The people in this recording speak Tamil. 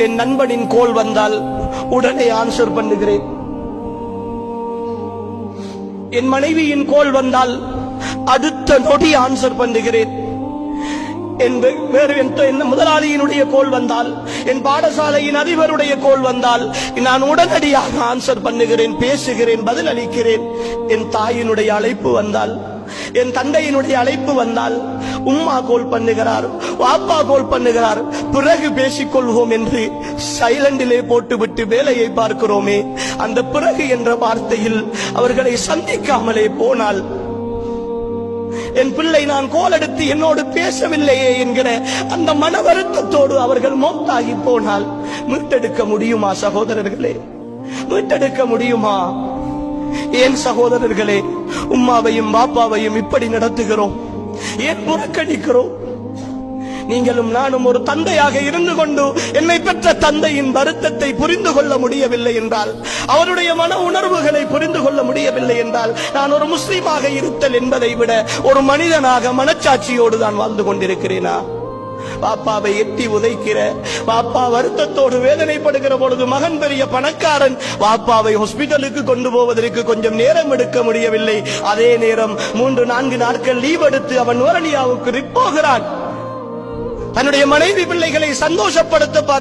என் நண்பனின் கோல் வந்தால் உடனே ஆன்சர் பண்ணுகிறேன். என் மனைவியின் கோல் வந்தால் அடுத்த நொடி ஆன்சர் பண்ணுகிறேன். என் முதலாளியினுடைய கோல் வந்தால், என் பாடசாலையின் அதிபருடைய கோல் வந்தால் நான் உடனடியாக ஆன்சர் பண்ணுகிறேன், பேசுகிறேன், பதில் அளிக்கிறேன். என் தாயினுடைய அழைப்பு வந்தால், என் தந்தையினுடைய அழைப்பு வந்தால் உம்மா கோல் பண்ணுகிறார், வாப்பா கோல் பண்ணுகிறார், பிறகு பேசிக்கொள்வோம் என்று சைலண்டிலே போட்டுவிட்டு வேலையை பார்க்கிறோமே. அந்த பிறகு என்ற வார்த்தையில் அவர்களை சந்திக்காமலே போனால், என் பிள்ளை நான் கோல் எடுத்து என்னோடு பேசவில்லையே என்கிற அந்த மன வருத்தத்தோடு அவர்கள் மௌத்தாகி போனால் மீட்டெடுக்க முடியுமா சகோதரர்களே? மீட்டெடுக்க முடியுமா? ஏன் சகோதரர்களே உம்மாவையும் பாப்பாவையும் இப்படி நடத்துகிறோம்? ஏன் புறக்கணிக்கிறோம்? நீங்களும் நானும் ஒரு தந்தையாக இருந்து கொண்டு என்னை பெற்ற தந்தையின் வருத்தத்தை புரிந்து கொள்ள முடியவில்லை என்றால், அவருடைய மன உணர்வுகளை புரிந்து கொள்ள முடியவில்லை என்றால், நான் ஒரு முஸ்லீமாக இருத்தல் என்பதை விட ஒரு மனிதனாக மனச்சாட்சியோடு தான் வாழ்ந்து கொண்டிருக்கிறேனா? பாப்பாவை எட்டி உதைக்கிற பாப்பா வருத்தத்தோடு வேதனைப்படுகிற பொழுது, மகன் பெரிய பணக்காரன், பாப்பாவை ஹாஸ்பிட்டலுக்கு கொண்டு போவதற்கு கொஞ்சம் நேரம் எடுக்க முடியவில்லை. அதே நேரம் 3-4 நாட்கள் லீவ் எடுத்து அவன் நுவரலியாவுக்கு போகிறான். தன்னுடைய மனைவி பிள்ளைகளை சந்தோஷப்படுத்த